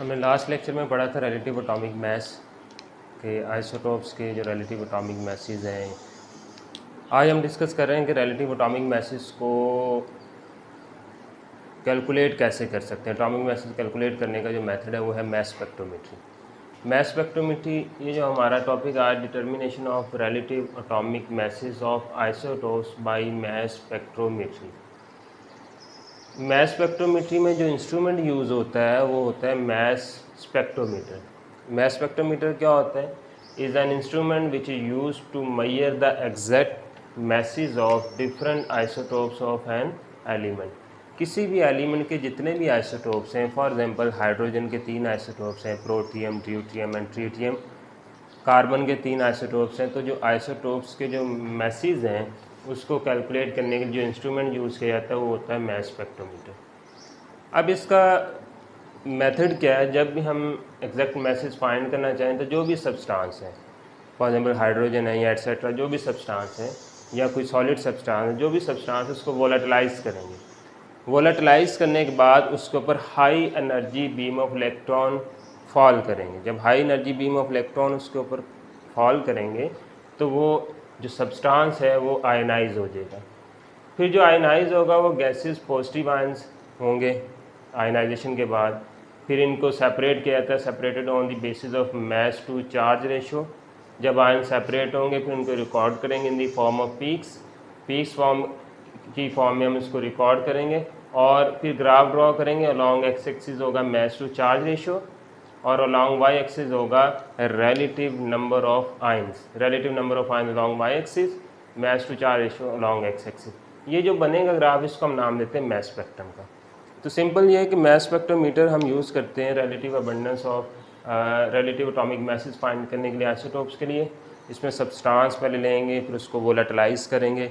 हमने last lecture में पढ़ा था रिलेटिव एटॉमिक मास के आइसोटोप्स के जो रिलेटिव एटॉमिक मासेस हैं। आज हम डिस्कस कर रहे हैं कि रिलेटिव एटॉमिक मासेस को कैलकुलेट कैसे कर सकते हैं। एटॉमिक मासेस कैलकुलेट करने का जो मेथड है वो है मास स्पेक्ट्रोमेट्री। मास स्पेक्ट्रोमेट्री ये जो हमारा टॉपिक आज, determination of relative atomic masses of isotopes by mass spectrometry. Mass spectrometry में जो इंस्ट्रूमेंट यूज़ होता है वो होता है मास स्पेक्ट्रोमीटर। मास स्पेक्ट्रोमीटर क्या होता है? Is an instrument which is use to measure the exact masses of different isotopes of an element. किसी भी एलिमेंट के जितने भी आइसोटोप्स हैं, फॉर एग्जांपल हाइड्रोजन के 3 आइसोटोप्स हैं, protium, deuterium and tritium. Carbon के 3 आइसोटोप्स हैं। तो जो आइसोटोप्स के जो मैसेज हैं उसको कैलकुलेट करने के लिए जो इंस्ट्रूमेंट यूज़ किया जाता है वो होता है मास स्पेक्ट्रोमीटर। अब इसका मेथड क्या है? जब भी हम एग्जैक्ट मैसेज फाइंड करना चाहें तो जो भी सब्सटेंस है, फॉर एग्जांपल हाइड्रोजन है या एट्सेट्रा, जो भी सब्सटेंस है या कोई सॉलिड सब्सटेंस है, जो भी सब्सटेंस है उसको वोलेटिलाइज करेंगे। वोलेटिलाइज करने के बाद उसके ऊपर high energy beam of electron fall करेंगे। जब high energy beam of electron उसके ऊपर फॉल करेंगे तो वो जो सब्सटेंस है वो आयनाइज हो जाएगा। फिर जो आयनाइज होगा वो गैसेस पॉजिटिव आयंस होंगे आयनाइजेशन के बाद। फिर इनको सेपरेट किया जाता है, separated on the basis of mass to charge ratio. जब आयन सेपरेट होंगे फिर उनको रिकॉर्ड करेंगे in the form of peaks form की फॉर्म में हम इसको रिकॉर्ड करेंगे और फिर ग्राफ ड्रॉ करेंगे। अलॉन्ग एक्स एक्सिस होगा मास टू चार्ज रेशो और अलॉन्ग वाई एक्सिस होगा relative number of ions. Relative number of ions along Y axis, mass to charge ratio along X axis. ये जो बनेगा ग्राफ इसको हम नाम देते हैं मास स्पेक्ट्रम का। तो सिंपल ये है कि मास स्पेक्ट्रोमीटर हम यूज़ करते हैं relative abundance of relative atomic masses find करने के लिए आइसोटोप्स के लिए। इसमें सब्सटेंस पहले लेंगे, फिर उसको वोलेटिलाइज करेंगे।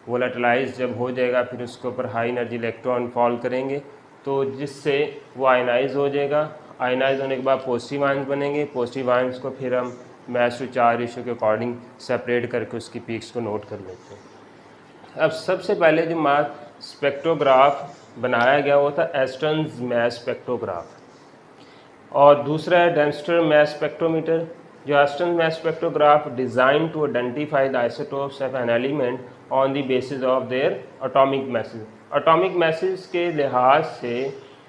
वोलेटिलाइज जब हो जाएगा फिर उसके ऊपर हाई एनर्जी इलेक्ट्रॉन फॉल करेंगे तो जिससे वो आयनाइज हो जाएगा। आयनाइज होने के बाद पॉजिटिव आयंस बनेंगे। पॉजिटिव आयंस को फिर हम मास टू चार्ज रेशियो के अकॉर्डिंग सेपरेट करके उसकी पीक्स को नोट कर लेते हैं। अब सबसे पहले जो मास स्पेक्ट्रोग्राफ बनाया गया वो था एस्टन्स मास स्पेक्ट्रोग्राफ, और दूसरा है डेम्स्टर मास स्पेक्ट्रोमीटर। जो Aston's mass spectrograph design to identify the isotopes of an element on the basis of their atomic masses. Atomic masses के लिहाज से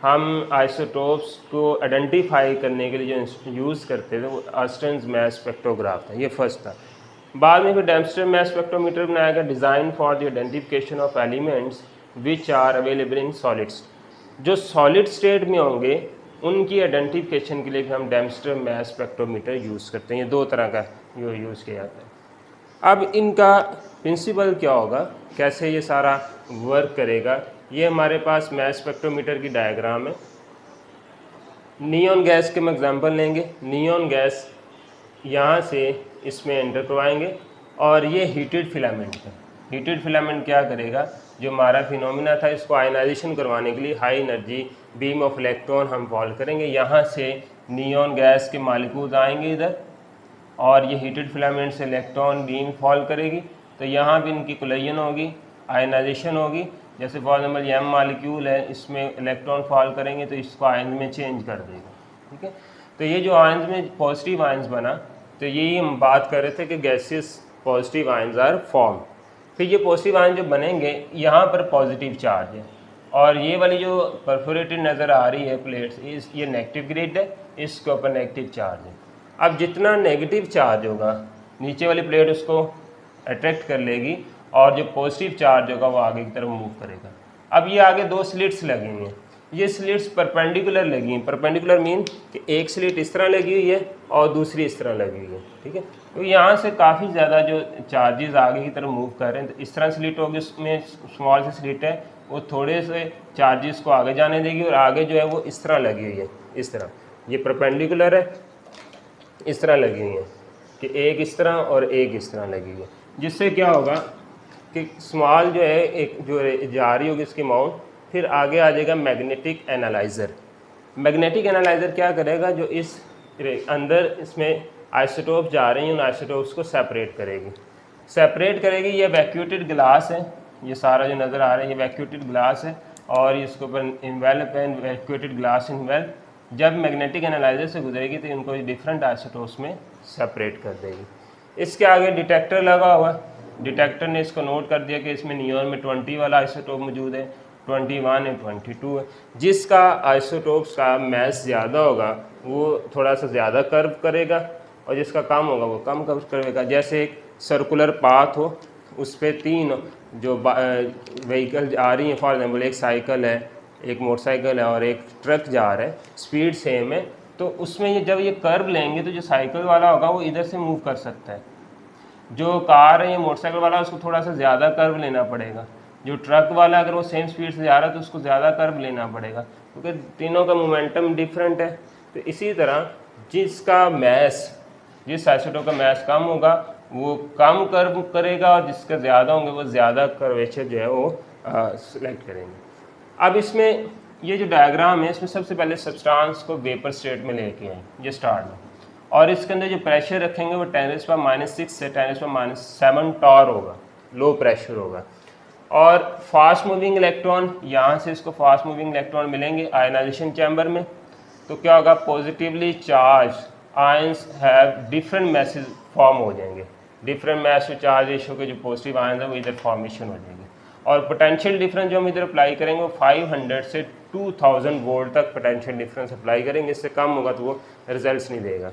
हम आइसोटोप्स को आइडेंटिफाई करने के लिए जो यूज़ करते थे वो एस्टन्स मास स्पेक्ट्रोग्राफ था। ये फर्स्ट था। बाद में फिर डेम्स्टर मास स्पेक्ट्रोमीटर बनाया गया, design for the identification of elements which are available in solids. जो सॉलिड स्टेट में होंगे उनकी आइडेंटिफिकेशन के लिए भी हम डेम्स्टर मास स्पेक्ट्रोमीटर यूज़ करते हैं। ये दो तरह का यूज़ किया जाता है। अब इनका प्रिंसिपल क्या होगा, कैसे ये सारा वर्क करेगा, ये हमारे पास मास स्पेक्ट्रोमीटर की डायग्राम है। नियॉन गैस के हम एग्जांपल लेंगे। नियॉन गैस यहाँ से इसमें एंटर करवाएंगे और ये हीटेड फिलामेंट है। हीटेड फिलामेंट क्या करेगा, जो हमारा फिनोमिना था इसको आयनाइजेशन करवाने के लिए high energy beam of electron हम फॉल करेंगे। यहाँ से नियॉन गैस के मालिक्यूल्स आएंगे इधर और ये हीटेड फिलामेंट से इलेक्ट्रॉन बीम फॉल करेगी तो यहाँ भी इनकी कोलिजन होगी, आयनाइजेशन होगी। जैसे फॉर एग्जाम्पल ये एम मालिक्यूल है, इसमें इलेक्ट्रॉन फॉल करेंगे तो इसको आयन में चेंज कर देगा। ठीक है, तो ये जो आयंस में पॉजिटिव आयंस बना तो यही हम बात कर रहे थे कि gases positive ions are form. फिर ये पॉजिटिव आयन जो बनेंगे यहाँ पर पॉजिटिव चार्ज है और ये वाली जो परफोरेटेड नज़र आ रही है प्लेट्स, ये नेगेटिव ग्रेड है, इसके ऊपर नेगेटिव चार्ज है। अब जितना नेगेटिव चार्ज होगा नीचे वाली प्लेट उसको अट्रैक्ट कर लेगी और जो पॉजिटिव चार्ज होगा वो आगे की तरफ मूव करेगा। अब ये आगे दो स्लिट्स लगेंगे, ये स्लिट्स परपेंडिकुलर लगी हैं। परपेंडिकुलर मीन कि एक स्लिट इस तरह लगी हुई है और दूसरी इस तरह लगी हुई है। ठीक है, तो यहाँ से काफ़ी ज़्यादा जो चार्जेस आगे की तरफ मूव कर रहे हैं, तो इस तरह स्लिट होगी, उसमें स्मॉल सी स्लिट है, वो थोड़े से चार्जेस को आगे जाने देगी और आगे जो है वो इस तरह लगी हुई है। इस तरह ये परपेंडिकुलर है, इस तरह लगी हुई है कि एक इस तरह और एक इस तरह लगी हुई है, जिससे क्या होगा कि स्मॉल जो है एक जो जा रही होगी इसकी अमाउंट, फिर आगे आ जाएगा मैग्नेटिक एनालाइज़र। मैग्नेटिक एनालाइज़र क्या करेगा, जो इस अंदर इसमें आइसोटोप जा रही हैं उन आइसोटोप्स को सेपरेट करेगी। ये वैक्यूटेड ग्लास है, ये सारा जो नज़र आ रहा है ये वैक्यूटेड ग्लास है और इसके ऊपर इन्वेल्प है, वैक्यूटेड ग्लास इन्वेल्प। जब मैग्नेटिक एनालाइजर से गुजरेगी तो इनको डिफरेंट आइसोटोप्स में सेपरेट कर देगी। इसके आगे डिटेक्टर लगा हुआ है, डिटेक्टर ने इसको नोट कर दिया कि इसमें नियॉन में 20 वाला आइसोटोप मौजूद है, 21 है, 22 है। जिसका आइसोटोप्स का मैस ज़्यादा होगा वो थोड़ा सा ज़्यादा कर्व करेगा और जिसका कम होगा वो कम कर्व करेगा। जैसे एक सर्कुलर पाथ हो, उस पर 3 जो व्हीकल आ रही हैं, फॉर एग्जाम्पल एक साइकिल है, एक मोटरसाइकिल है और एक ट्रक जा रहा है, स्पीड सेम है, तो उसमें ये जब ये कर्व लेंगे तो जो साइकिल वाला होगा वो इधर से मूव कर सकता है, जो कार है या मोटरसाइकिल वाला उसको थोड़ा सा ज़्यादा कर्व लेना पड़ेगा, जो ट्रक वाला अगर वो सेम स्पीड से जा रहा है तो उसको ज़्यादा कर्व लेना पड़ेगा, क्योंकि तीनों का मोमेंटम डिफरेंट है। तो इसी तरह जिसका मैस, जिस आइसोटोप का मैस कम होगा वो कम कर्व करेगा और जिसका ज़्यादा होंगे वो ज़्यादा कर्वेचर जो है वो सिलेक्ट करेंगे। अब इसमें ये जो डायग्राम है इसमें सबसे पहले सब्सटेंस को वेपर स्टेट में लेके आए ये स्टार्ट में, और इसके अंदर जो प्रेशर रखेंगे वो 10⁻⁻6 से 10⁻⁷ टॉर होगा, लो प्रेशर होगा। और फास्ट मूविंग इलेक्ट्रॉन, यहाँ से इसको फास्ट मूविंग इलेक्ट्रॉन मिलेंगे आयनाइजेशन चैम्बर में, तो क्या होगा, positively charge ions have different masses form हो जाएंगे, different mass to charge ratio के जो पॉजिटिव आयंस है वो इधर फॉर्मेशन हो जाएंगे। और पोटेंशियल डिफरेंस जो हम इधर अप्लाई करेंगे वो 500 से 2000 वोल्ट तक पोटेंशियल डिफरेंस अप्लाई करेंगे, इससे कम होगा तो वो रिजल्ट्स नहीं देगा।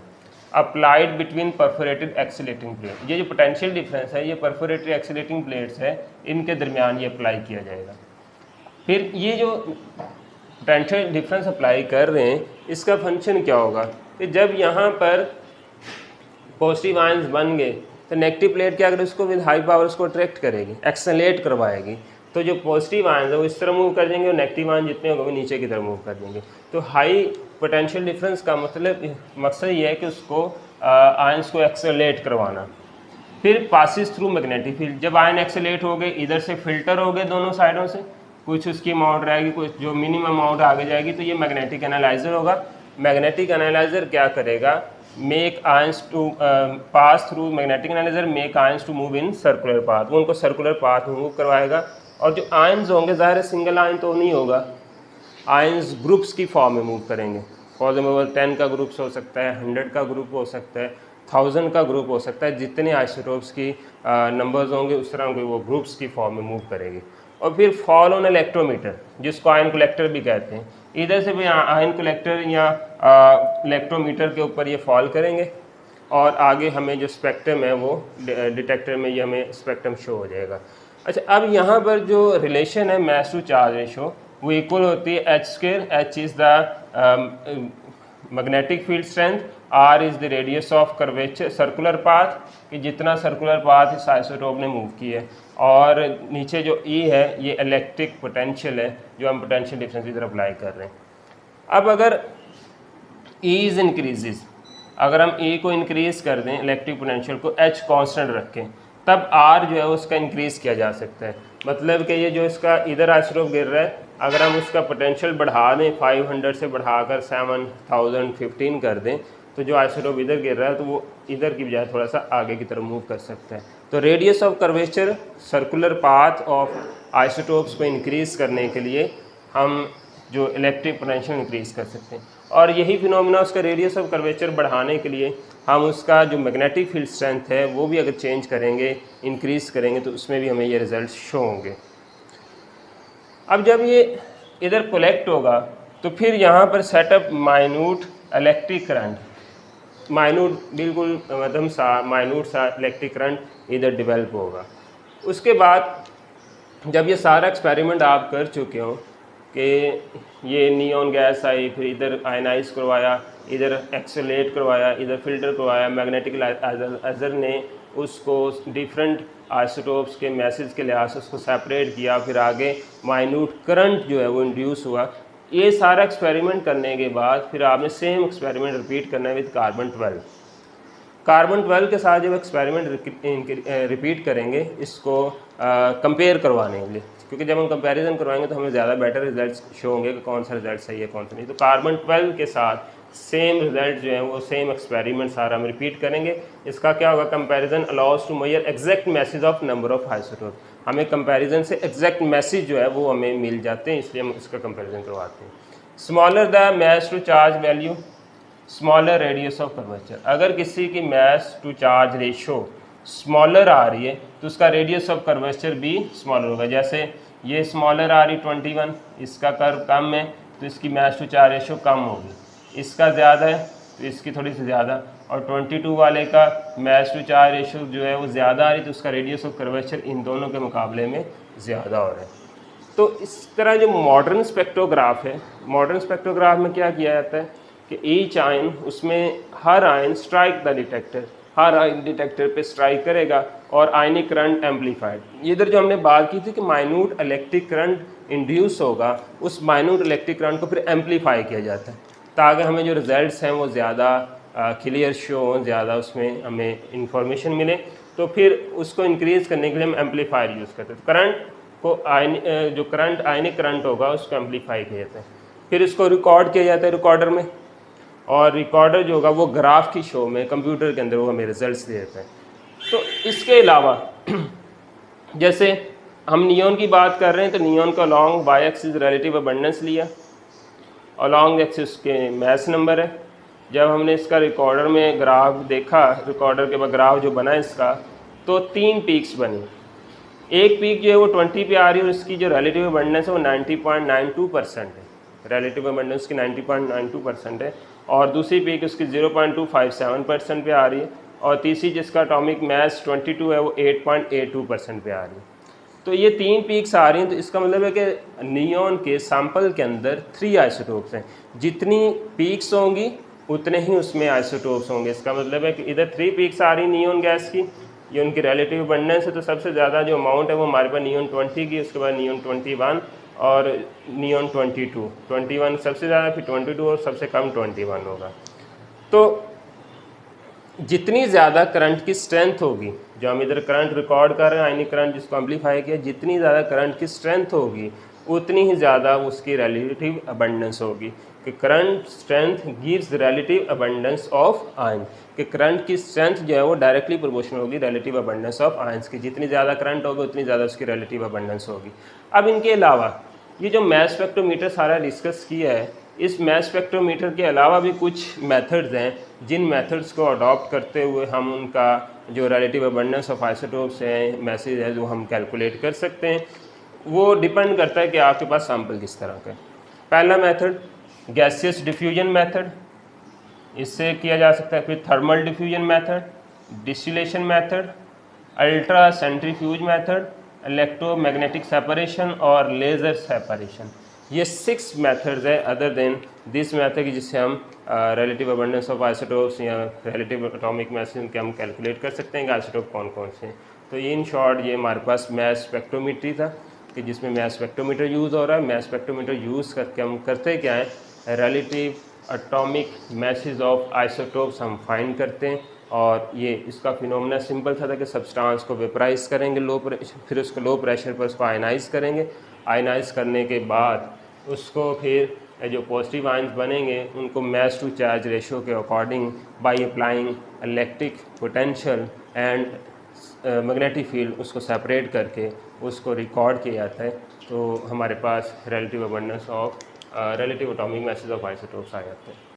अप्लाइड बिटवीन परफोरेटेड एक्सीलेटिंग प्लेट, ये जो पोटेंशियल डिफरेंस है ये परफोरेटेड एक्सीलेटिंग प्लेट्स है, इनके दरमियान ये अप्लाई किया जाएगा। फिर ये जो पोटेंशियल डिफरेंस अप्लाई कर रहे हैं इसका फंक्शन क्या होगा कि जब यहाँ पर पॉजिटिव आयंस बन गए तो नेगेटिव प्लेट क्या करेगी, उसको विद हाई पावर उसको अट्रैक्ट करेगी, एक्सेलरेट करवाएगी, तो जो पॉजिटिव आयंस है वो इस तरह मूव कर देंगे और नेगेटिव आयंस जितने होंगे वो नीचे की तरफ मूव कर देंगे। तो हाई पोटेंशियल डिफरेंस का मतलब मकसद ये है कि उसको आयंस को एक्सेलरेट करवाना। फिर पासिस थ्रू मैग्नेटिक फील्ड, जब आयन एक्सेलरेट हो गए इधर से फिल्टर हो गए दोनों साइडों से, कुछ उसकी अमाउंट रहेगी, कुछ जो मिनिमम अमाउंट आगे जाएगी, तो ये मैग्नेटिक एनालाइजर होगा। मैग्नेटिक एनालाइजर क्या करेगा, make ions to pass through magnetic analyser make ions to move in circular path, वो उनको सर्कुलर पाथ में मूव करवाएगा। और जो आयंस होंगे ज़ाहिर है सिंगल आयन तो नहीं होगा, आयंस ग्रुप्स की फॉर्म में मूव करेंगे। फॉर एग्जाम्पल 10 का ग्रुप्स हो सकता है, 100 का ग्रुप हो सकता है, 1000 का ग्रुप हो सकता है, जितने आइसोटोप्स की नंबर्स होंगे उस तरह के वो ग्रुप्स की फॉर्म में मूव करेगी। और फिर फॉल ऑन इलेक्ट्रोमीटर, जिसको आयन कलेक्टर भी कहते हैं, इधर से भी आयन कलेक्टर या इलेक्ट्रोमीटर के ऊपर ये फॉल करेंगे और आगे हमें जो स्पेक्ट्रम है वो डिटेक्टर में ये हमें स्पेक्ट्रम शो हो जाएगा। अच्छा, अब यहाँ पर जो रिलेशन है मैस टू चार्ज रेशो वो इक्वल होती है h², h is the magnetic field strength, r is the radius of curvature circular path, कि जितना सर्कुलर पाथ इस आइसोटोप ने मूव की है, और नीचे जो E है ये इलेक्ट्रिक पोटेंशियल है जो हम पोटेंशियल डिफरेंस इधर अप्लाई कर रहे हैं। अब अगर E इज़ इंक्रीजेज, अगर हम E को इंक्रीज़ कर दें, इलेक्ट्रिक पोटेंशियल को H कांस्टेंट रखें, तब R जो है उसका इंक्रीज़ किया जा सकता है। मतलब कि ये जो इसका इधर आइसोटोप गिर रहा है, अगर हम उसका पोटेंशियल बढ़ा दें 500 से बढ़ाकर 7015 कर दें, तो जो आइसोटोप इधर गिर रहा है तो वो इधर की बजाय थोड़ा सा आगे की तरफ मूव कर सकता है। तो radius of curvature circular path of isotopes को इंक्रीज़ करने के लिए हम जो इलेक्ट्रिक पोटेंशियल इंक्रीज़ कर सकते हैं, और यही फिनोमेना उसका रेडियस ऑफ कर्वेचर बढ़ाने के लिए हम उसका जो मैग्नेटिक फील्ड स्ट्रेंथ है वो भी अगर चेंज करेंगे, इंक्रीज़ करेंगे, तो उसमें भी हमें ये रिजल्ट शो होंगे। अब जब ये इधर कलेक्ट होगा तो फिर यहाँ पर setup minute electric current, minute बिल्कुल मतलब माइन्यूट सा इलेक्ट्रिक करंट इधर डेवलप होगा। उसके बाद जब ये सारा एक्सपेरिमेंट आप कर चुके हो कि ये नियॉन गैस आई, फिर इधर आयनाइज करवाया, इधर एक्सेलरेट करवाया, इधर फिल्टर करवाया, मैग्नेटिक एनालाइजर ने उसको डिफरेंट आइसोटोप्स के मैसेज के लिहाज से उसको सेपरेट किया, फिर आगे माइन्यूट करंट जो है वो इंड्यूस हुआ। ये सारा एक्सपेरिमेंट करने के बाद फिर आपने सेम एक्सपेरिमेंट रिपीट करना है विद कार्बन 12। कार्बन 12 के साथ जब एक्सपेरिमेंट रिपीट करेंगे इसको कंपेयर करवाने के लिए, क्योंकि जब हम कंपैरिजन करवाएंगे तो हमें ज़्यादा बेटर रिजल्ट्स शो होंगे कि कौन सा रिजल्ट सही है कौन सा नहीं। तो कार्बन 12 के साथ सेम रिजल्ट जो है वो सेम एक्सपेरिमेंट सारा हम रिपीट करेंगे। इसका क्या होगा, comparison allows to measure exact masses of number of isotope, हमें कंपैरिजन से एग्जैक्ट मैसेज जो है वो हमें मिल जाते हैं, इसलिए हम इसका कंपैरिजन करवाते हैं। Smaller the mass to charge value, smaller radius of curvature. अगर किसी की mass to charge ratio smaller आ रही है तो उसका रेडियस ऑफ कर्वेचर भी स्मॉलर होगा। जैसे ये स्मॉलर आ रही 21, इसका कर्व कम है तो इसकी मैस टू चार्ज रेशो कम होगी, इसका ज़्यादा है तो इसकी थोड़ी सी ज़्यादा, और 22 वाले का मैस टू चार्ज रेशो जो है वो ज़्यादा आ रही तो उसका रेडियस ऑफ कर्वेचर इन दोनों के मुकाबले में ज़्यादा हो रहा है। तो इस तरह जो मॉडर्न स्पेक्ट्रोग्राफ है, मॉडर्न स्पेक्ट्रोग्राफ में क्या किया जाता है कि ईच आयन, उसमें हर आयन स्ट्राइक द डिटेक्टर, हर आयन डिटेक्टर पे स्ट्राइक करेगा और आयनिक करंट एम्पलीफाइड। इधर जो हमने बात की थी कि माइन्यूट इलेक्ट्रिक करंट इंड्यूस होगा, उस माइन्यूट इलेक्ट्रिक करंट को फिर एम्पलीफाई किया जाता है ताकि हमें जो रिजल्ट्स हैं वो ज़्यादा क्लियर शो हों, ज़्यादा उसमें हमें इंफॉर्मेशन मिले। तो फिर उसको इंक्रीज़ करने के लिए हम एम्पलीफायर यूज़ करते हैं। तो करंट को जो करंट आयनिक करंट होगा उसको एम्पलीफाई किया जाता है, फिर इसको रिकॉर्ड किया जाता है रिकॉर्डर में, और रिकॉर्डर जो होगा वो ग्राफ की शो में कंप्यूटर के अंदर वो हमें रिजल्ट्स दे देता है। तो इसके अलावा जैसे हम नियॉन की बात कर रहे हैं तो नियॉन का along Y axis relative abundance लिया और लॉन्ग एक्सिस के मैस नंबर है। जब हमने इसका रिकॉर्डर में ग्राफ देखा, रिकॉर्डर के बाद ग्राफ जो बना इसका, तो 3 पीक्स बनी। एक पीक जो है वो 20 पे आ रही है और इसकी जो रिलेटिव अबंडेंस है वो 90.92% है, रिलेटिव अबंडेंस की 90.92% है, और दूसरी पीक उसकी 0.257% पे आ रही है, और तीसरी जिसका एटॉमिक मास 22 है वो 8.82% पे आ रही है। तो ये 3 पीक्स आ रही हैं, तो इसका मतलब है कि नियॉन के सैंपल के अंदर 3 आइसोटोप्स हैं। जितनी पीक्स होंगी उतने ही उसमें आइसोटोप्स होंगे। इसका मतलब है कि इधर 3 पीक्स आ रही नियॉन गैस की, ये उनकी रिलेटिव अबंडेंस है। तो सबसे ज़्यादा जो अमाउंट है वो हमारे पास नियॉन 20 की, उसके बाद नियॉन 21 और नियॉन 22। 21 सबसे ज़्यादा, फिर 22 और सबसे कम 21 होगा। तो जितनी ज़्यादा करंट की स्ट्रेंथ होगी, जो हम इधर करंट रिकॉर्ड कर रहे हैं आयनिक करंट जिसको एम्पलीफाई किया, जितनी ज़्यादा करंट की स्ट्रेंथ होगी उतनी ही ज़्यादा उसकी रिलेटिव अबंडेंस होगी। कि current strength gives relative abundance of ion, कि करंट की स्ट्रेंथ जो है वो डायरेक्टली प्रोपोर्शनल होगी रिलेटिव अबंडेंस ऑफ आयंस की। जितनी ज़्यादा करंट होगी उतनी ज़्यादा उसकी रिलेटिव अबंडेंस होगी। अब इनके अलावा ये जो मास स्पेक्ट्रोमीटर सारा डिस्कस किया है, इस मास स्पेक्ट्रोमीटर के अलावा भी कुछ मेथड्स हैं जिन मेथड्स को अडॉप्ट करते हुए हम उनका जो रिलेटिव अबंडेंस ऑफ आइसोटोप्स हैं, मैसेज है, जो हम कैलकुलेट कर सकते हैं। वो डिपेंड करता है कि आपके पास सैंपल किस तरह का है। पहला मेथड गैसियस डिफ्यूजन मेथड, इससे किया जा सकता है। फिर thermal diffusion method, distillation method, ultra centrifuge method, electromagnetic separation और लेज़र सेपरेशन। ये 6 मेथड्स है अदर देन दिस मेथड जिससे हम रिलेटिव अबंडेंस ऑफ आइसोटोप्स या रिलेटिव एटॉमिक मैसेज के हम कैलकुलेट कर सकते हैं कि आइसोटोप कौन कौन से हैं। तो ये इन शॉर्ट ये हमारे पास मास स्पेक्ट्रोमीट्री था कि जिसमें मास स्पेक्ट्रोमीटर यूज़ हो रहा है। मास स्पेक्ट्रोमीटर यूज़ करके हम करते क्या है, relative atomic masses of isotopes हम फाइंड करते हैं। और ये इसका फिनोमेना सिंपल था कि सब्सटेंस को वेपराइज करेंगे लो प्रेशर, फिर उसको लो प्रेशर पर उसको आयनाइज करेंगे। आयनाइज करने के बाद उसको फिर जो पॉजिटिव आयंस बनेंगे उनको मास टू चार्ज रेशो के according by applying electric potential and magnetic field उसको सेपरेट करके उसको रिकॉर्ड किया जाता है। तो हमारे पास relative abundance of relative atomic masses of isotopes आ जाते हैं।